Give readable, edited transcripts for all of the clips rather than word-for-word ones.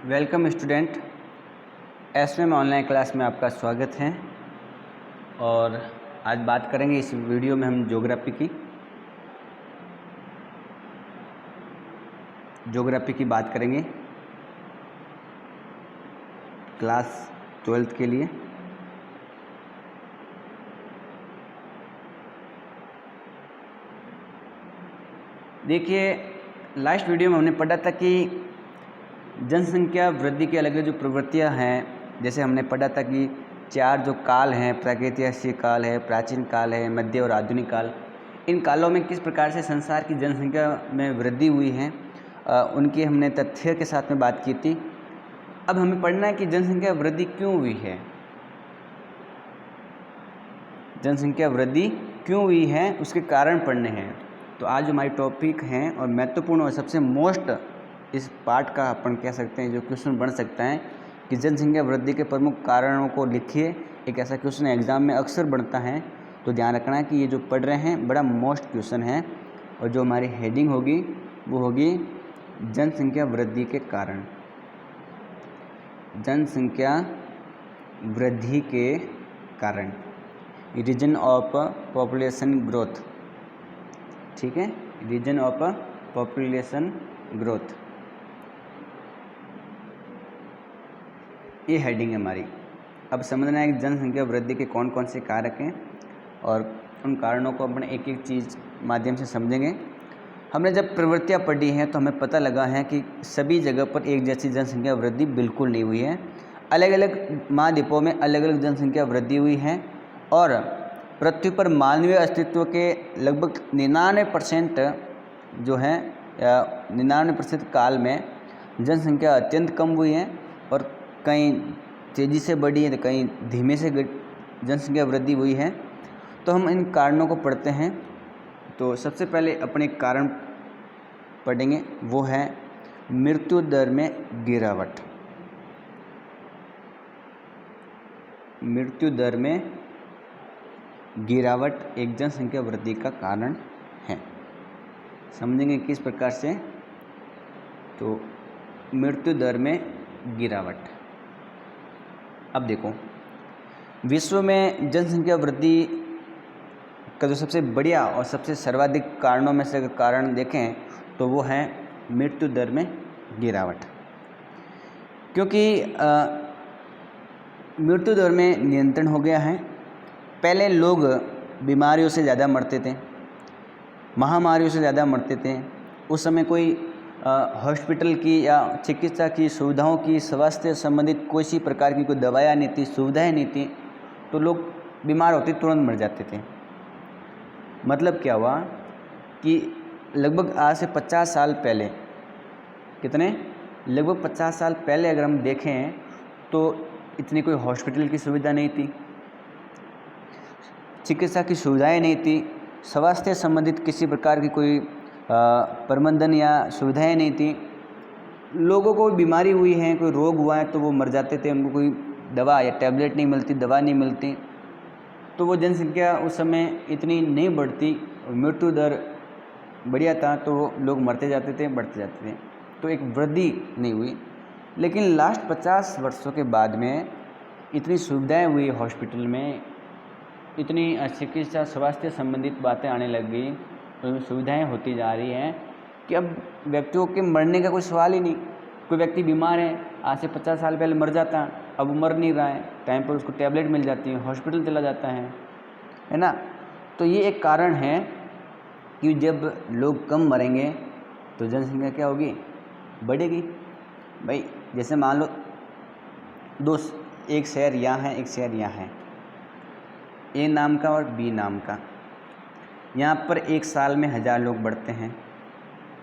Welcome student, SM online class में आपका स्वागत है। और आज बात करेंगे इस वीडियो में हम ज्योग्राफी की बात करेंगे क्लास 12th के लिए। देखिए, लास्ट वीडियो में हमने पढ़ा था कि जनसंख्या वृद्धि की अलग अलग जो प्रवृत्तियां हैं, जैसे हमने पढ़ा था कि 4 जो काल हैं, प्रागैतिहासिक काल है, प्राचीन काल है, मध्य और आधुनिक काल। इन कालों में किस प्रकार से संसार की जनसंख्या में वृद्धि हुई है, उनकी हमने तथ्य के साथ में बात की थी। अब हमें पढ़ना है कि जनसंख्या वृद्धि क्यों हुई है, जनसंख्या वृद्धि क्यों हुई है, उसके कारण पढ़ने हैं। तो आज हमारी टॉपिक हैं और महत्वपूर्ण और सबसे मोस्ट इस पार्ट का अपन कह सकते हैं जो क्वेश्चन बन सकता है कि जनसंख्या वृद्धि के प्रमुख कारणों को लिखिए। एक ऐसा क्वेश्चन एग्जाम में अक्सर बनता है, तो ध्यान रखना है कि ये जो पढ़ रहे हैं बड़ा मोस्ट क्वेश्चन है। और जो हमारी हेडिंग होगी वो होगी जनसंख्या वृद्धि के कारण, जनसंख्या वृद्धि के कारण, रीजन ऑफ पॉपुलेशन ग्रोथ। ठीक है, रीजन ऑफ पॉपुलेशन ग्रोथ, ये हेडिंग है हमारी। अब समझना है कि जनसंख्या वृद्धि के कौन कौन से कारक हैं और उन कारणों को अपने एक एक चीज़ माध्यम से समझेंगे। हमने जब प्रवृत्तियाँ पढ़ी हैं तो हमें पता लगा है कि सभी जगह पर एक जैसी जनसंख्या वृद्धि बिल्कुल नहीं हुई है। अलग अलग महाद्वीपों में अलग अलग जनसंख्या वृद्धि हुई है और पृथ्वी पर मानवीय अस्तित्व के लगभग 99% जो है 99% काल में जनसंख्या अत्यंत कम हुई है और कहीं तेज़ी से बढ़ी है तो कहीं धीमे से जनसंख्या वृद्धि हुई है। तो हम इन कारणों को पढ़ते हैं। तो सबसे पहले अपने कारण पढ़ेंगे, वो है मृत्यु दर में गिरावट। मृत्यु दर में गिरावट एक जनसंख्या वृद्धि का कारण है। समझेंगे किस प्रकार से। तो मृत्यु दर में गिरावट। अब देखो, विश्व में जनसंख्या वृद्धि का जो सबसे बढ़िया और सबसे सर्वाधिक कारणों में से कारण देखें तो वो है मृत्यु दर में गिरावट। क्योंकि मृत्यु दर में नियंत्रण हो गया है। पहले लोग बीमारियों से ज़्यादा मरते थे, महामारियों से ज़्यादा मरते थे। उस समय कोई हॉस्पिटल की या चिकित्सा की सुविधाओं की, स्वास्थ्य संबंधित कोई सी प्रकार की कोई दवाइयाँ नहीं थी, सुविधाएं नहीं थी, तो लोग बीमार होते तुरंत मर जाते थे। मतलब क्या हुआ कि लगभग आज से 50 साल पहले, कितने, लगभग 50 साल पहले अगर हम देखें तो इतनी कोई हॉस्पिटल की सुविधा नहीं थी, चिकित्सा की सुविधाएं नहीं थी, स्वास्थ्य संबंधित किसी प्रकार की कोई प्रबंधन या सुविधाएं नहीं थी। लोगों को बीमारी हुई है, कोई रोग हुआ है तो वो मर जाते थे, उनको कोई दवा या टैबलेट नहीं मिलती, दवा नहीं मिलती, तो वो जनसंख्या उस समय इतनी नहीं बढ़ती और मृत्यु दर बढ़िया था, तो वो लोग मरते जाते थे, बढ़ते जाते थे, तो एक वृद्धि नहीं हुई। लेकिन लास्ट 50 वर्षों के बाद में इतनी सुविधाएं हुई हॉस्पिटल में, इतनी चिकित्सा स्वास्थ्य संबंधित बातें आने लग गई, सुविधाएं होती जा रही हैं कि अब व्यक्तियों के मरने का कोई सवाल ही नहीं। कोई व्यक्ति बीमार है, आज से 50 साल पहले मर जाता, अब मर नहीं रहा है, टाइम पर उसको टैबलेट मिल जाती है, हॉस्पिटल चला जाता है ना। तो ये एक कारण है कि जब लोग कम मरेंगे तो जनसंख्या क्या होगी, बढ़ेगी। भाई जैसे मान लो एक शहर यहाँ है, एक शहर यहाँ है, ए नाम का और बी नाम का। यहाँ पर एक साल में 1000 लोग बढ़ते हैं,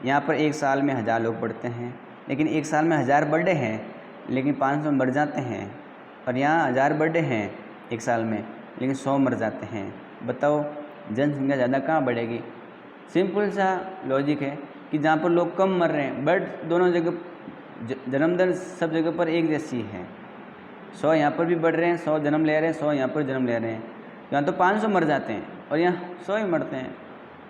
यहाँ पर एक साल में 1000 लोग बढ़ते हैं, लेकिन एक साल में 1000 बर्थडे हैं लेकिन 500 मर जाते हैं। और यहाँ 1000 बर्थडे हैं एक साल में लेकिन 100 मर जाते हैं। बताओ जनसंख्या ज़्यादा कहाँ बढ़ेगी। सिंपल सा लॉजिक है कि जहाँ पर लोग कम मर रहे हैं बट दोनों जगह जन्म दर सब जगह पर एक जैसी है। 100 यहाँ पर भी बढ़ रहे हैं, 100 जन्म ले रहे हैं, 100 यहाँ पर जन्म ले रहे हैं। यहाँ तो 500 मर जाते हैं और यहाँ 100 ही मरते हैं।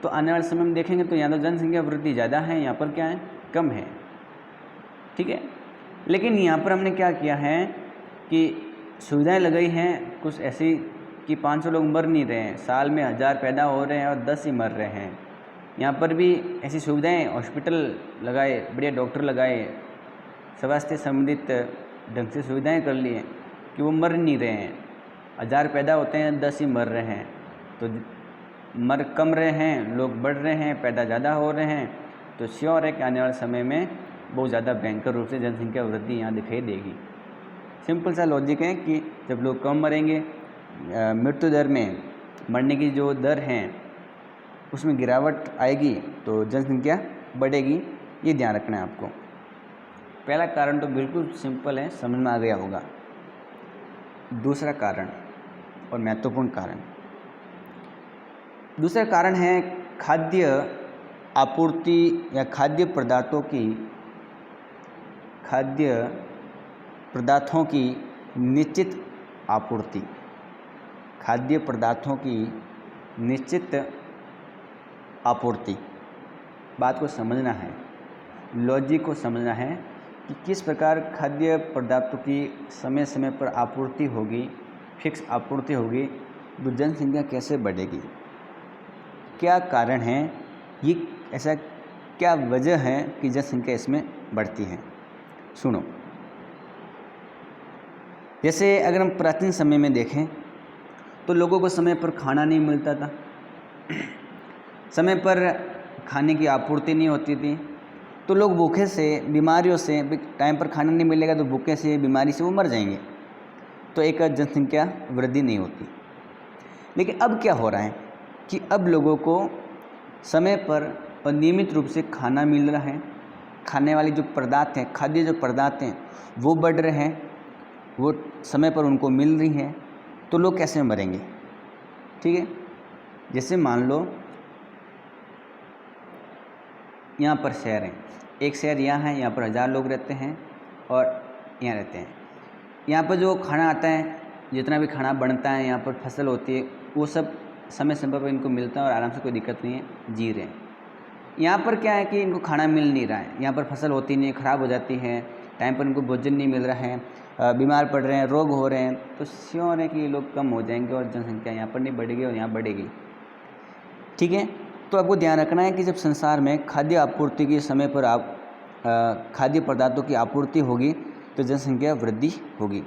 तो आने वाले समय में देखेंगे तो यहाँ तो जनसंख्या वृद्धि ज़्यादा है, यहाँ पर क्या है, कम है। ठीक है, लेकिन यहाँ पर हमने क्या किया है कि सुविधाएं लगाई हैं कुछ ऐसी कि 500 लोग मर नहीं रहे हैं, साल में 1000 पैदा हो रहे हैं और 10 ही मर रहे हैं। यहाँ पर भी ऐसी सुविधाएं, हॉस्पिटल लगाए, बढ़िया डॉक्टर लगाए, स्वास्थ्य संबंधित ढंग से सुविधाएं कर ली हैं कि वो मर नहीं रहे हैं। 1000 पैदा होते हैं, 10 ही मर रहे हैं, तो मर कम रहे हैं, लोग बढ़ रहे हैं, पैदा ज़्यादा हो रहे हैं। तो श्योर है कि आने वाले समय में बहुत ज़्यादा भयंकर रूप से जनसंख्या वृद्धि यहाँ दिखाई देगी। सिंपल सा लॉजिक है कि जब लोग कम मरेंगे, मृत्यु दर में, मरने की जो दर है उसमें गिरावट आएगी तो जनसंख्या बढ़ेगी। ये ध्यान रखना है आपको। पहला कारण तो बिल्कुल सिंपल है, समझ में आ गया होगा। दूसरा कारण और महत्वपूर्ण कारण, दूसरा कारण है खाद्य आपूर्ति या खाद्य पदार्थों की निश्चित आपूर्ति। खाद्य पदार्थों की निश्चित आपूर्ति। बात को समझना है, लॉजिक को समझना है कि किस प्रकार खाद्य पदार्थों की समय समय पर आपूर्ति होगी, फिक्स आपूर्ति होगी तो जनसंख्या कैसे बढ़ेगी। क्या कारण है, ये ऐसा क्या वजह है कि जनसंख्या इसमें बढ़ती है। सुनो, जैसे अगर हम प्राचीन समय में देखें तो लोगों को समय पर खाना नहीं मिलता था, समय पर खाने की आपूर्ति नहीं होती थी, तो लोग भूखे से, बीमारियों से, टाइम पर खाना नहीं मिलेगा तो भूखे से, बीमारी से वो मर जाएंगे, तो एक जनसंख्या वृद्धि नहीं होती। लेकिन अब क्या हो रहा है कि अब लोगों को समय पर और नियमित रूप से खाना मिल रहा है, खाने वाले जो पदार्थ हैं, खाद्य जो पदार्थ हैं वो बढ़ रहे हैं, वो समय पर उनको मिल रही हैं, तो लोग कैसे मरेंगे। ठीक है, जैसे मान लो यहाँ पर शहर है, एक शहर यहाँ है, यहाँ पर 1000 लोग रहते हैं और यहाँ रहते हैं। यहाँ पर जो खाना आता है, जितना भी खाना बनता है, यहाँ पर फसल होती है, वो सब समय समय पर इनको मिलता है और आराम से, कोई दिक्कत नहीं है, जी रहे हैं। यहाँ पर क्या है कि इनको खाना मिल नहीं रहा है, यहाँ पर फसल होती नहीं है, ख़राब हो जाती है, टाइम पर इनको भोजन नहीं मिल रहा है, बीमार पड़ रहे हैं, रोग हो रहे हैं, तो श्योर है कि ये लोग कम हो जाएंगे और जनसंख्या यहाँ पर नहीं बढ़ेगी और यहाँ बढ़ेगी। ठीक है, तो आपको ध्यान रखना है कि जब संसार में खाद्य आपूर्ति के समय पर खाद्य पदार्थों की आपूर्ति होगी तो जनसंख्या वृद्धि होगी।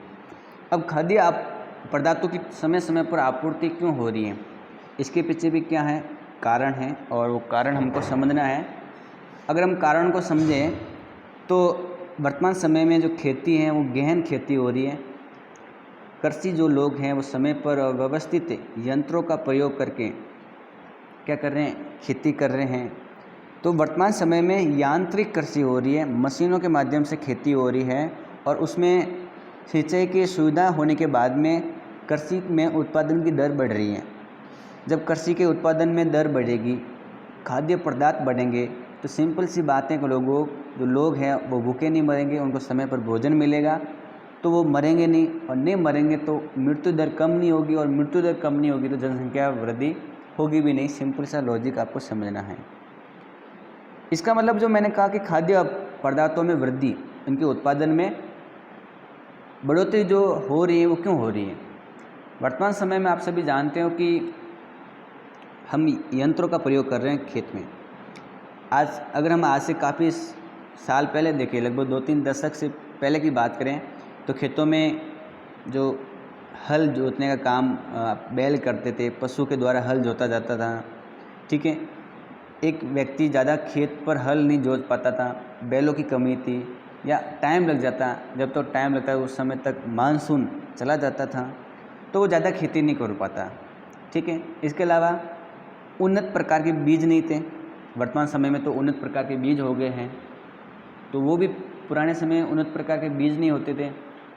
अब खाद्य पदार्थों की समय समय पर आपूर्ति क्यों हो रही है, इसके पीछे भी क्या है कारण है, और वो कारण हमको समझना है। अगर हम कारण को समझें तो वर्तमान समय में जो खेती है वो गहन खेती हो रही है। कृषि जो लोग हैं वो समय पर व्यवस्थित यंत्रों का प्रयोग करके क्या कर रहे हैं, खेती कर रहे हैं। तो वर्तमान समय में यांत्रिक कृषि हो रही है, मशीनों के माध्यम से खेती हो रही है, और उसमें सिंचाई की सुविधा होने के बाद में कृषि में उत्पादन की दर बढ़ रही है। जब कृषि के उत्पादन में दर बढ़ेगी, खाद्य पदार्थ बढ़ेंगे, तो सिंपल सी बात है कि जो लोग हैं वो भूखे नहीं मरेंगे, उनको समय पर भोजन मिलेगा तो वो मरेंगे नहीं, और नहीं मरेंगे तो मृत्यु दर कम नहीं होगी, और मृत्यु दर कम नहीं होगी तो जनसंख्या वृद्धि होगी भी नहीं। सिंपल सा लॉजिक आपको समझना है। इसका मतलब जो मैंने कहा कि खाद्य पदार्थों में वृद्धि, इनके उत्पादन में बढ़ोतरी जो हो रही है वो क्यों हो रही है। वर्तमान समय में आप सभी जानते हो कि हम यंत्रों का प्रयोग कर रहे हैं खेत में। अगर हम आज से काफ़ी साल पहले देखें, लगभग 2-3 दशक से पहले की बात करें, तो खेतों में जो हल जोतने का काम बैल करते थे, पशु के द्वारा हल जोता जाता था। ठीक है, एक व्यक्ति ज़्यादा खेत पर हल नहीं जोत पाता था, बैलों की कमी थी, या टाइम लग जाता, जब तो टाइम लगता है उस समय तक मानसून चला जाता था, तो वो ज़्यादा खेती नहीं कर पाता। ठीक है, इसके अलावा उन्नत प्रकार के बीज नहीं थे। वर्तमान समय में तो उन्नत प्रकार के बीज हो गए हैं, तो वो भी पुराने समय में उन्नत प्रकार के बीज नहीं होते थे,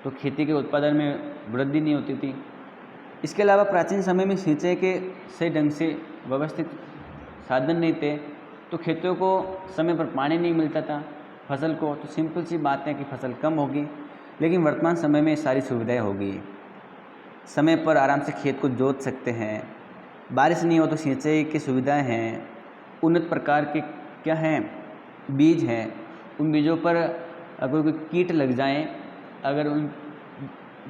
तो खेती के उत्पादन में वृद्धि नहीं होती थी। इसके अलावा प्राचीन समय में सिंचाई के सही ढंग से व्यवस्थित साधन नहीं थे, तो खेतों को समय पर पानी नहीं मिलता था फसल को, तो सिंपल सी बात है कि फसल कम होगी। लेकिन वर्तमान समय में सारी सुविधाएं हो गई, समय पर आराम से खेत को जोत सकते हैं, बारिश नहीं हो तो सिंचाई की सुविधाएं हैं, उन्नत प्रकार के क्या हैं बीज हैं, उन बीजों पर अगर कोई कीट लग जाएं, अगर उन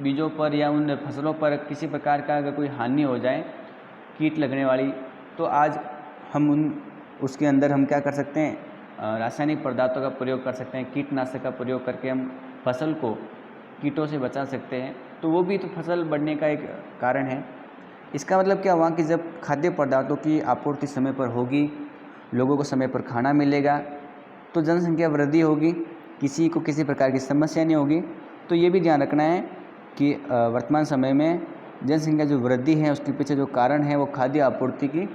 बीजों पर या उन फसलों पर किसी प्रकार का अगर कोई हानि हो जाए कीट लगने वाली, तो आज हम उसके अंदर हम क्या कर सकते हैं, रासायनिक पदार्थों का प्रयोग कर सकते हैं, कीटनाशक का प्रयोग करके हम फसल को कीटों से बचा सकते हैं। तो वो भी तो फसल बढ़ने का एक कारण है। इसका मतलब क्या हुआ कि जब खाद्य पदार्थों की आपूर्ति समय पर होगी, लोगों को समय पर खाना मिलेगा, तो जनसंख्या वृद्धि होगी, किसी को किसी प्रकार की समस्या नहीं होगी। तो ये भी ध्यान रखना है कि वर्तमान समय में जनसंख्या जो वृद्धि है उसके पीछे जो कारण है वो खाद्य आपूर्ति की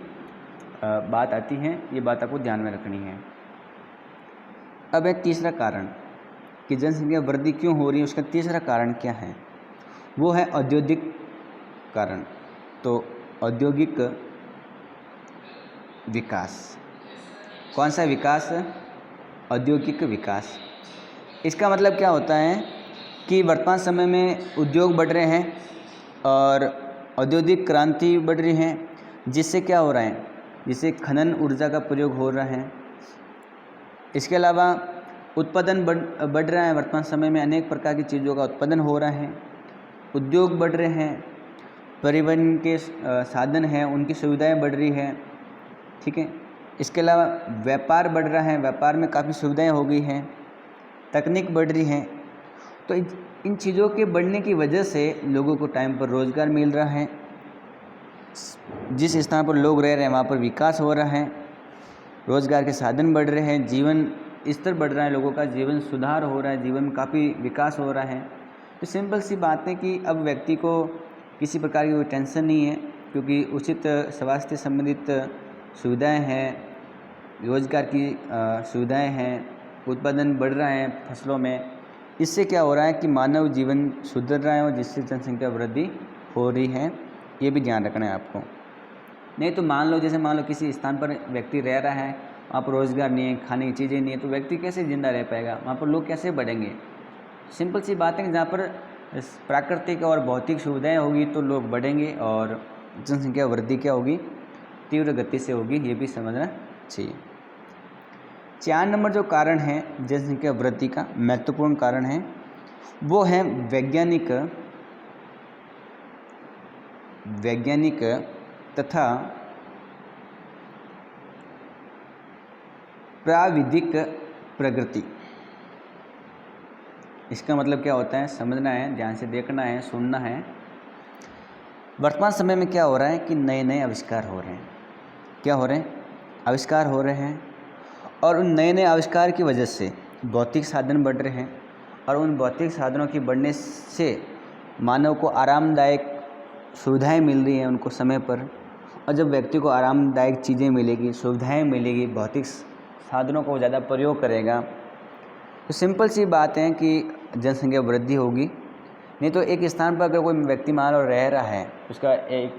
बात आती है। ये बात आपको ध्यान में रखनी है। अब एक तीसरा कारण कि जनसंख्या वृद्धि क्यों हो रही है, उसका तीसरा कारण क्या है, वो है औद्योगिक कारण। तो औद्योगिक विकास, कौन सा विकास? औद्योगिक विकास। इसका मतलब क्या होता है कि वर्तमान समय में उद्योग बढ़ रहे हैं और औद्योगिक क्रांति बढ़ रही है, जिससे क्या हो रहा है, जिससे खनन ऊर्जा का प्रयोग हो रहा है। इसके अलावा उत्पादन बढ़ रहा है, वर्तमान समय में अनेक प्रकार की चीज़ों का उत्पादन हो रहा है, उद्योग बढ़ रहे हैं, परिवहन के साधन हैं उनकी सुविधाएं बढ़ रही है, ठीक है। इसके अलावा व्यापार बढ़ रहा है, व्यापार में काफ़ी सुविधाएं हो गई हैं, तकनीक बढ़ रही है। तो इन चीज़ों के बढ़ने की वजह से लोगों को टाइम पर रोज़गार मिल रहा है, जिस स्थान पर लोग रह रहे हैं वहाँ पर विकास हो रहा है, रोज़गार के साधन बढ़ रहे हैं, जीवन स्तर बढ़ रहा है, लोगों का जीवन सुधार हो रहा है, जीवन में काफ़ी विकास हो रहा है। तो सिंपल सी बात है कि अब व्यक्ति को किसी प्रकार की कोई टेंशन नहीं है, क्योंकि उचित स्वास्थ्य संबंधित सुविधाएं हैं, रोजगार की सुविधाएं हैं, उत्पादन बढ़ रहा है फसलों में। इससे क्या हो रहा है कि मानव जीवन सुधर रहा है और जिससे जनसंख्या वृद्धि हो रही है। ये भी ध्यान रखना है आपको। नहीं तो मान लो किसी स्थान पर व्यक्ति रह रहा है, वहाँ पर रोज़गार नहीं है, खाने की चीज़ें नहीं है, तो व्यक्ति कैसे ज़िंदा रह पाएगा, वहाँ पर लोग कैसे बढ़ेंगे। सिंपल सी बात है कि जहाँ पर प्राकृतिक और भौतिक सुविधाएं होगी तो लोग बढ़ेंगे और जनसंख्या वृद्धि क्या होगी, तीव्र गति से होगी। ये भी समझना चाहिए। 4 नंबर जो कारण है जनसंख्या वृद्धि का महत्वपूर्ण कारण है, वो है वैज्ञानिक तथा प्राविधिक प्रगति। इसका मतलब क्या होता है, समझना है, ध्यान से देखना है, सुनना है। वर्तमान समय में क्या हो रहा है कि नए नए आविष्कार हो रहे हैं। क्या हो रहे हैं? आविष्कार हो रहे हैं, और उन नए नए आविष्कार की वजह से भौतिक साधन बढ़ रहे हैं, और उन भौतिक साधनों के बढ़ने से मानव को आरामदायक सुविधाएं मिल रही हैं उनको समय पर। और जब व्यक्ति को आरामदायक चीज़ें मिलेगी, सुविधाएं मिलेगी, भौतिक साधनों को ज़्यादा प्रयोग करेगा, तो सिंपल सी बात है कि जनसंख्या वृद्धि होगी। नहीं तो एक स्थान पर अगर कोई व्यक्ति मान लो रह रहा है, उसका एक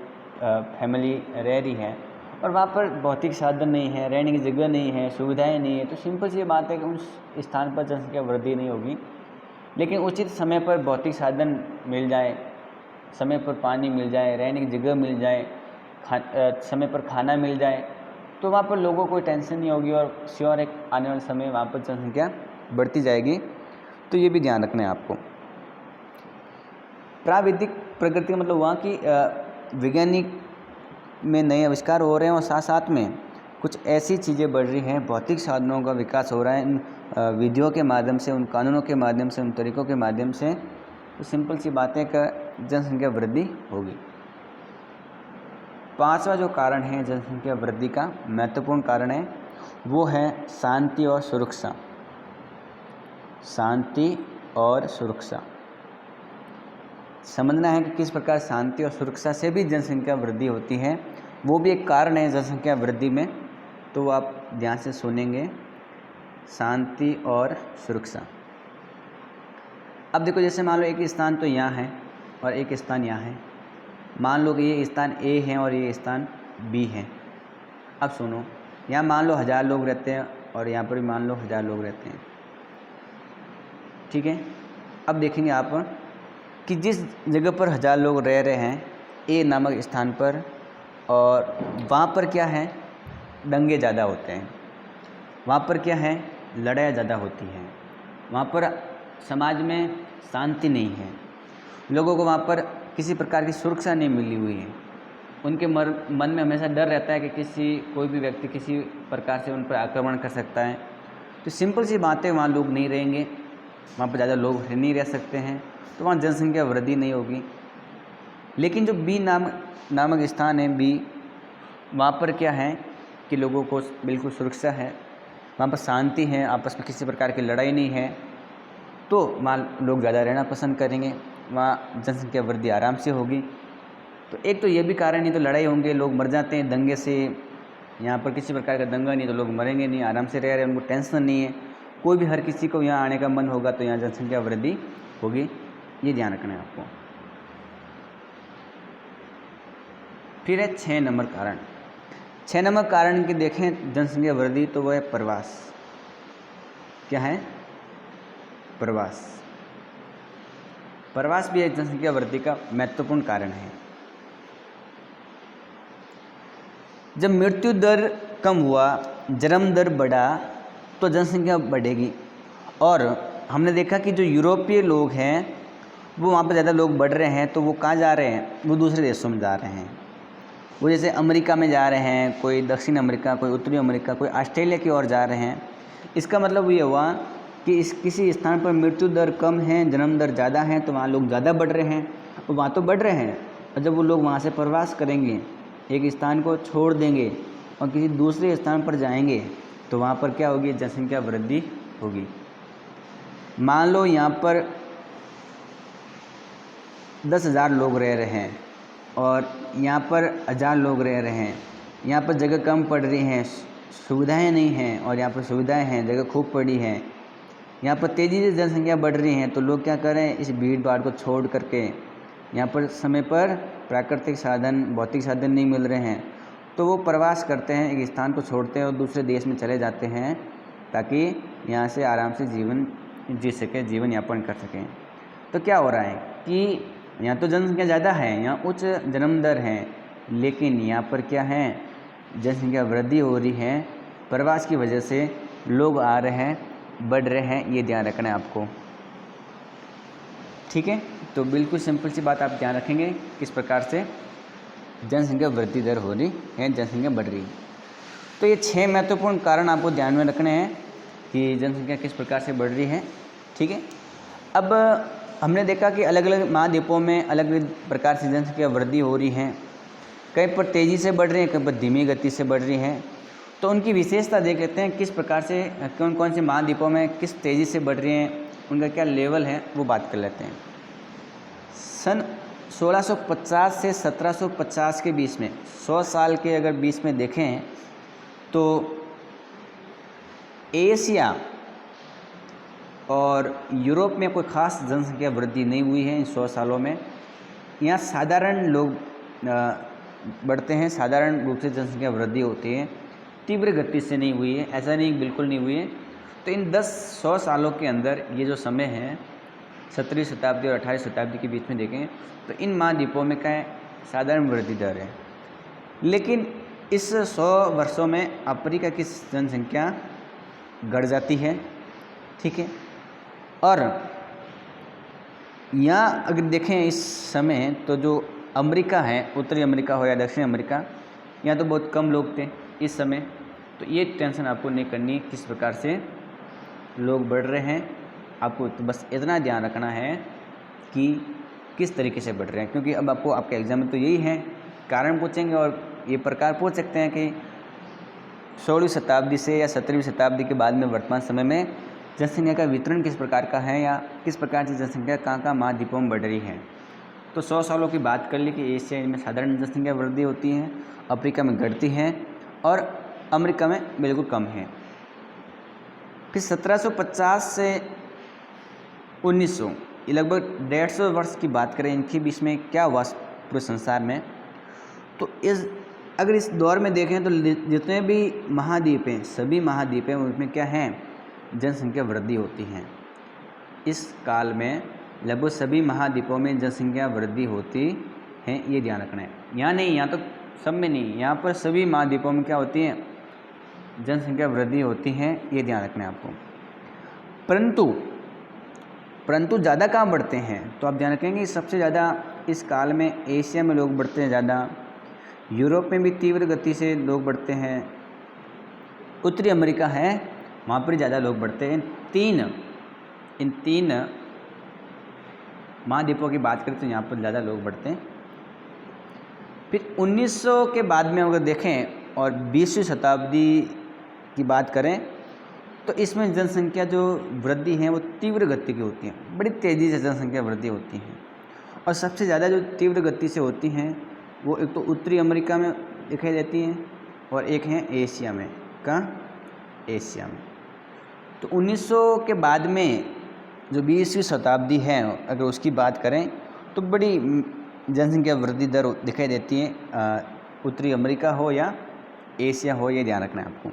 फैमिली रह रही है और वहाँ पर भौतिक साधन नहीं है, रहने की जगह नहीं है, सुविधाएं नहीं है, तो सिंपल सी बात है कि उस स्थान पर जनसंख्या वृद्धि नहीं होगी। लेकिन उचित समय पर भौतिक साधन मिल जाए, समय पर पानी मिल जाए, रहने की जगह मिल जाए, समय पर खाना मिल जाए, तो वहाँ पर लोगों को कोई टेंशन नहीं होगी और श्योर एक आने वाले समय वहाँ पर जनसंख्या बढ़ती जाएगी। तो ये भी ध्यान रखना है आपको। प्राविधिक प्रगति का मतलब हुआ कि वैज्ञानिक में नए आविष्कार हो रहे हैं और साथ साथ में कुछ ऐसी चीज़ें बढ़ रही हैं, भौतिक साधनों का विकास हो रहा है इन विधियों के माध्यम से, उन कानूनों के माध्यम से, उन तरीक़ों के माध्यम से। तो सिंपल सी बात है कि जनसंख्या वृद्धि होगी। 5वां जो कारण है जनसंख्या वृद्धि का महत्वपूर्ण कारण है, वो है शांति और सुरक्षा। शांति और सुरक्षा समझना है कि किस प्रकार शांति और सुरक्षा से भी जनसंख्या वृद्धि होती है, वो भी एक कारण है जनसंख्या वृद्धि में। तो वो आप ध्यान से सुनेंगे, शांति और सुरक्षा। अब देखो, जैसे मान लो एक स्थान तो यहाँ है और एक स्थान यहाँ है। मान लो कि ये स्थान ए है और ये स्थान बी है। अब सुनो, यहाँ मान लो 1000 लोग रहते हैं और यहाँ पर भी मान लो 1000 लोग रहते हैं, ठीक है। अब देखेंगे आप कि जिस जगह पर 1000 लोग रह रहे हैं ए नामक स्थान पर, और वहाँ पर क्या है, दंगे ज़्यादा होते हैं, वहाँ पर क्या है, लड़ाइयाँ ज़्यादा होती हैं। वहाँ पर समाज में शांति नहीं है, लोगों को वहाँ पर किसी प्रकार की सुरक्षा नहीं मिली हुई है। उनके मन में हमेशा डर रहता है कि कोई भी व्यक्ति किसी प्रकार से उन पर आक्रमण कर सकता है। तो सिंपल सी बात है, वहाँ लोग नहीं रहेंगे, वहाँ पर ज़्यादा लोग नहीं रह सकते हैं, तो वहाँ जनसंख्या वृद्धि नहीं होगी। लेकिन जो बी नामक स्थान है बी, वहाँ पर क्या है कि लोगों को बिल्कुल सुरक्षा है, वहाँ पर शांति है, आपस में किसी प्रकार की लड़ाई नहीं है, तो वहाँ लोग ज़्यादा रहना पसंद करेंगे, वहाँ जनसंख्या वृद्धि आराम से होगी। तो एक तो ये भी कारण नहीं, तो लड़ाई होंगे, लोग मर जाते हैं दंगे से। यहाँ पर किसी प्रकार का दंगा नहीं तो लोग मरेंगे नहीं, आराम से रह रहे हैं, उनको टेंशन नहीं है। कोई भी हर किसी को यहाँ आने का मन होगा तो यहाँ जनसंख्या वृद्धि होगी, ये ध्यान रखना है आपको। फिर है 6 नंबर कारण। 6 नंबर कारण की देखें जनसंख्या वृद्धि, तो वह है प्रवास। क्या है? प्रवास। प्रवास भी एक जनसंख्या वृद्धि का महत्वपूर्ण कारण है। जब मृत्यु दर कम हुआ, जन्म दर बढ़ा, तो जनसंख्या बढ़ेगी। और हमने देखा कि जो यूरोपीय लोग हैं वो वहाँ पर ज़्यादा लोग बढ़ रहे हैं, तो वो कहाँ जा रहे हैं? वो दूसरे देशों में जा रहे हैं। वो जैसे अमेरिका में जा रहे हैं, कोई दक्षिण अमेरिका, कोई उत्तरी अमेरिका, कोई ऑस्ट्रेलिया की ओर जा रहे हैं। इसका मतलब ये हुआ कि किसी स्थान पर मृत्यु दर कम है, जन्म दर ज़्यादा है, तो वहाँ लोग ज़्यादा बढ़ रहे हैं, और वहाँ तो बढ़ रहे हैं। और जब वो लोग वहाँ से प्रवास करेंगे, एक स्थान को छोड़ देंगे और किसी दूसरे स्थान पर जाएंगे, तो वहाँ पर क्या होगी? जनसंख्या वृद्धि होगी। मान लो यहाँ पर 10,000 लोग रह रहे हैं और यहाँ पर 1,000 लोग रह रहे हैं। यहाँ पर जगह कम पड़ रही हैं, सुविधाएं नहीं हैं, और यहाँ पर सुविधाएं हैं, जगह खूब पड़ी है। यहाँ पर तेज़ी से जनसंख्या बढ़ रही है, तो लोग क्या करें? इस भीड़ भाड़ को छोड़ करके, यहाँ पर समय पर प्राकृतिक साधन, भौतिक साधन नहीं मिल रहे हैं, तो वो प्रवास करते हैं, एक स्थान को छोड़ते हैं और दूसरे देश में चले जाते हैं, ताकि यहाँ से आराम से जीवन जी सकें, जीवन यापन कर सकें। तो क्या हो रहा है कि यहाँ तो जनसंख्या ज़्यादा है, यहाँ उच्च जन्म दर है, लेकिन यहाँ पर क्या है? जनसंख्या वृद्धि हो रही है, प्रवास की वजह से लोग आ रहे हैं, बढ़ रहे हैं, ये ध्यान रखना है आपको। ठीक है, तो बिल्कुल सिंपल सी बात आप ध्यान रखेंगे किस प्रकार से जनसंख्या वृद्धि दर हो रही है, जनसंख्या बढ़ रही। तो ये 6 महत्वपूर्ण कारण आपको ध्यान में रखने हैं कि जनसंख्या किस प्रकार से बढ़ रही है। ठीक है, अब हमने देखा कि अलग अलग महाद्वीपों में अलग अलग प्रकार से जनसंख्या वृद्धि हो रही है, कहीं पर तेज़ी से बढ़ रही है, कहीं पर धीमी गति से बढ़ रही है। तो उनकी विशेषता देख लेते हैं, किस प्रकार से कौन कौन से महाद्वीपों में किस तेज़ी से बढ़ रही हैं, उनका क्या लेवल है, वो बात कर लेते हैं। सन 1650 से 1750 के बीच में, 100 साल के अगर बीच में देखें, तो एशिया और यूरोप में कोई ख़ास जनसंख्या वृद्धि नहीं हुई है इन 100 सालों में। यहाँ साधारण लोग बढ़ते हैं, साधारण रूप से जनसंख्या वृद्धि होती है, तीव्र गति से नहीं हुई है, ऐसा नहीं बिल्कुल नहीं हुई है। तो इन 100 सालों के अंदर ये जो समय है 17वीं शताब्दी और 18वीं शताब्दी के बीच में देखें, तो इन महाद्वीपों में क्या है? साधारण वृद्धि दर है। लेकिन इस 100 वर्षों में अफ्रीका की जनसंख्या बढ़ जाती है। ठीक है, और यहाँ अगर देखें इस समय, तो जो अमेरिका है, उत्तरी अमेरिका हो या दक्षिण अमेरिका, यहाँ तो बहुत कम लोग थे इस समय। तो ये टेंशन आपको नहीं करनी है किस प्रकार से लोग बढ़ रहे हैं, आपको तो बस इतना ध्यान रखना है कि किस तरीके से बढ़ रहे हैं। क्योंकि अब आपको आपके एग्ज़ाम में तो यही है, कारण पूछेंगे और ये प्रकार पूछ सकते हैं कि 16वीं शताब्दी से या 17वीं शताब्दी के बाद में वर्तमान समय में जनसंख्या का वितरण किस प्रकार का है, या किस प्रकार से जनसंख्या कहाँ महाद्वीपों में बढ़ रही है। तो 100 सालों की बात कर ली कि एशिया में साधारण जनसंख्या वृद्धि होती है, अफ्रीका में घटती है और अमेरिका में बिल्कुल कम है। फिर 1750 से 1900, ये लगभग 150 वर्ष की बात करें, इनके बीच में क्या हुआ पूरे संसार में। तो अगर इस दौर में देखें तो जितने भी महाद्वीप हैं, सभी महाद्वीप हैं, उसमें क्या है? जनसंख्या वृद्धि होती है। इस काल में लगभग सभी महाद्वीपों में जनसंख्या वृद्धि होती है, ये ध्यान रखना है। यहाँ नहीं, यहाँ तो सब में नहीं, यहाँ पर सभी महाद्वीपों में क्या होती है? जनसंख्या वृद्धि होती है, ये ध्यान रखना है आपको। परंतु परंतु ज़्यादा कहाँ बढ़ते हैं, तो आप ध्यान रखेंगे सबसे ज़्यादा इस काल में एशिया में लोग बढ़ते हैं ज़्यादा, यूरोप में भी तीव्र गति से लोग बढ़ते हैं, उत्तरी अमेरिका है वहाँ पर ज़्यादा लोग बढ़ते हैं। इन तीन महाद्वीपों की बात करें तो यहाँ पर ज़्यादा लोग बढ़ते हैं। फिर 1900 के बाद में अगर देखें और 20वीं शताब्दी की बात करें तो इसमें जनसंख्या जो वृद्धि है वो तीव्र गति की होती है, बड़ी तेज़ी से जनसंख्या वृद्धि होती है। और सबसे ज़्यादा जो तीव्र गति से होती हैं वो एक तो उत्तरी अमेरिका में दिखाई देती हैं और एक है एशिया में। कहाँ? एशिया में। तो 1900 के बाद में जो 20वीं शताब्दी है अगर उसकी बात करें तो बड़ी जनसंख्या वृद्धि दर दिखाई देती है, उत्तरी अमेरिका हो या एशिया हो, ये ध्यान रखना है आपको।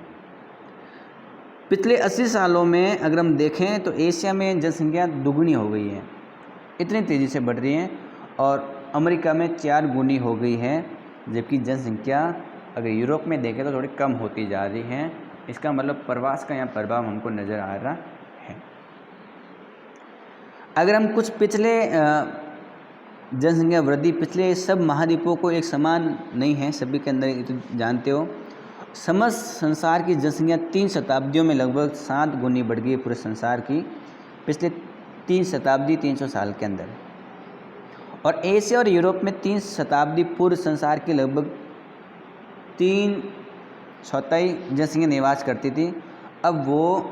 पिछले 80 सालों में अगर हम देखें तो एशिया में जनसंख्या दुगनी हो गई है, इतनी तेज़ी से बढ़ रही है, और अमेरिका में 4 गुनी हो गई है, जबकि जनसंख्या अगर यूरोप में देखें तो थोड़ी कम होती जा रही है। इसका मतलब प्रवास का यहाँ प्रभाव हमको नज़र आ रहा है। अगर हम कुछ पिछले जनसंख्या वृद्धि पिछले सब महाद्वीपों को एक समान नहीं है, सभी के अंदर तो जानते हो, समस्त संसार की जनसंख्या 3 शताब्दियों में लगभग 7 गुनी बढ़ गई है पूरे संसार की, पिछले 3 शताब्दी 300 साल के अंदर। और एशिया और यूरोप में 3 शताब्दी पूर्व संसार की लगभग 3/4 जनसंख्या निवास करती थी। अब वो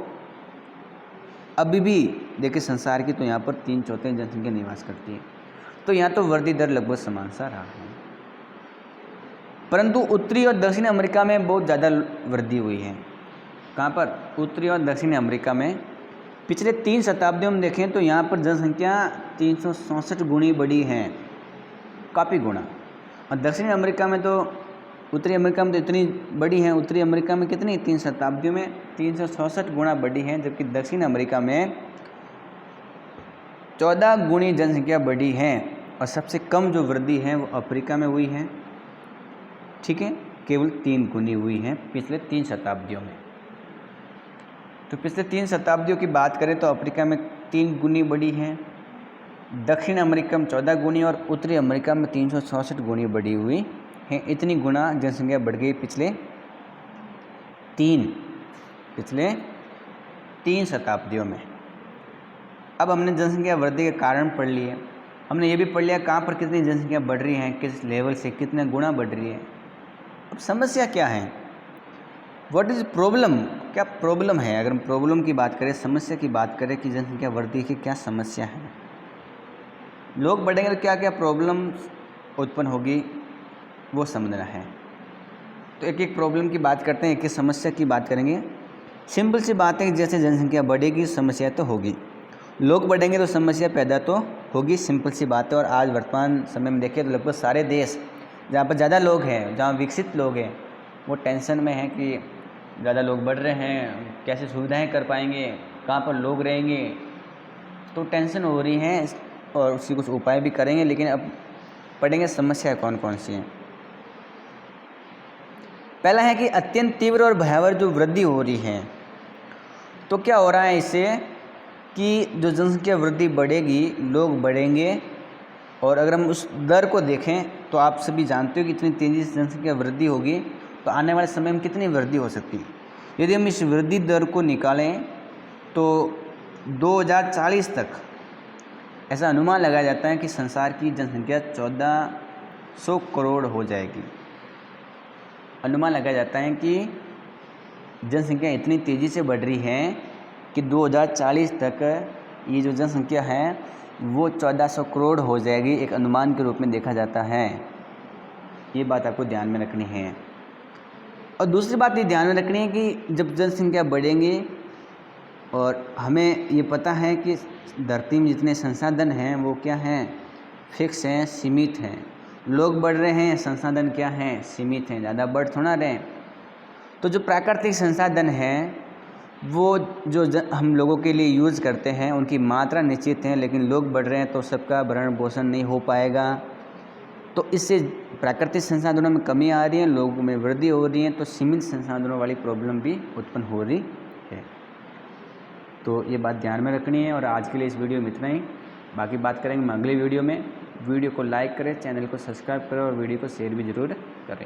अभी भी देखिए संसार की तो यहाँ पर 3/4 जनसंख्या निवास करती है, तो यहाँ तो वृद्धि दर लगभग समान सा रहा है। परंतु उत्तरी और दक्षिण अमेरिका में बहुत ज़्यादा वृद्धि हुई है। कहाँ पर? उत्तरी और दक्षिण अमेरिका में पिछले 3 शताब्दियों में देखें तो यहाँ पर जनसंख्या 366 गुनी बढ़ी है, काफ़ी गुना। और दक्षिण अमेरिका में तो, उत्तरी अमेरिका में तो इतनी बड़ी है, उत्तरी अमेरिका में कितनी 3 शताब्दियों में 366 गुना बढ़ी है, जबकि दक्षिण अमेरिका में 14 गुनी जनसंख्या बढ़ी है। और सबसे कम जो वृद्धि है वो अफ्रीका में हुई है, ठीक है, केवल 3 गुनी हुई है पिछले 3 शताब्दियों में। तो पिछले 3 शताब्दियों की बात करें तो अफ्रीका में 3 गुनी बढ़ी है, दक्षिण अमेरिका में 14 गुनी और उत्तरी अमेरिका में 366 गुनी बढ़ी हुई है। इतनी गुना जनसंख्या बढ़ गई पिछले 3 शताब्दियों में। अब हमने जनसंख्या वृद्धि के कारण पढ़ लिए, हमने ये भी पढ़ लिया कहाँ पर कितनी जनसंख्या बढ़ रही है, किस लेवल से कितने गुना बढ़ रही है। अब समस्या क्या है, व्हाट इज़ प्रॉब्लम, क्या प्रॉब्लम है। अगर हम प्रॉब्लम की बात करें, समस्या की बात करें कि जनसंख्या वृद्धि की क्या समस्या है, लोग बढ़ेंगे तो क्या क्या प्रॉब्लम उत्पन्न होगी वो समझना है। तो एक एक प्रॉब्लम की बात करते हैं, एक एक समस्या की बात करेंगे। सिंपल सी बात है कि जैसे जनसंख्या बढ़ेगी समस्या तो होगी, लोग बढ़ेंगे तो समस्या पैदा तो होगी, सिंपल सी बात है। और आज वर्तमान समय में देखें तो लगभग सारे देश जहाँ पर ज़्यादा लोग हैं, जहाँ विकसित लोग हैं, वो टेंशन में हैं कि ज़्यादा लोग बढ़ रहे हैं, कैसे सुविधाएं कर पाएंगे, कहाँ पर लोग रहेंगे, तो टेंशन हो रही है और उसकी कुछ उपाय भी करेंगे। लेकिन अब पढ़ेंगे समस्या कौन कौन सी हैं। पहला है कि अत्यंत तीव्र और भयावह जो वृद्धि हो रही है, तो क्या हो रहा है इससे कि जो जनसंख्या वृद्धि बढ़ेगी, लोग बढ़ेंगे, और अगर हम उस दर को देखें तो आप सभी जानते हो कि इतनी तेज़ी से जनसंख्या वृद्धि होगी तो आने वाले समय में कितनी वृद्धि हो सकती है। यदि हम इस वृद्धि दर को निकालें तो 2040 तक ऐसा अनुमान लगाया जाता है कि संसार की जनसंख्या 1400 करोड़ हो जाएगी। अनुमान लगाया जाता है कि जनसंख्या इतनी तेज़ी से बढ़ रही है कि 2040 तक ये जो जनसंख्या है वो 1400 करोड़ हो जाएगी, एक अनुमान के रूप में देखा जाता है। ये बात आपको ध्यान में रखनी है। और दूसरी बात ये ध्यान में रखनी है कि जब जनसंख्या बढ़ेंगी, और हमें ये पता है कि धरती में जितने संसाधन हैं वो क्या हैं, फिक्स हैं, सीमित हैं। लोग बढ़ रहे हैं, संसाधन क्या हैं, सीमित हैं, ज़्यादा बढ़ थोड़ा रहे। तो जो प्राकृतिक संसाधन हैं वो जो हम लोगों के लिए यूज़ करते हैं उनकी मात्रा निश्चित है, लेकिन लोग बढ़ रहे हैं तो सबका भरण पोषण नहीं हो पाएगा। तो इससे प्राकृतिक संसाधनों में कमी आ रही है, लोगों में वृद्धि हो रही है, तो सीमित संसाधनों वाली प्रॉब्लम भी उत्पन्न हो रही है। तो ये बात ध्यान में रखनी है। और आज के लिए इस वीडियो में इतना ही, बाकी बात करेंगे हम अगले वीडियो में। वीडियो को लाइक करें, चैनल को सब्सक्राइब करें और वीडियो को शेयर भी ज़रूर करें।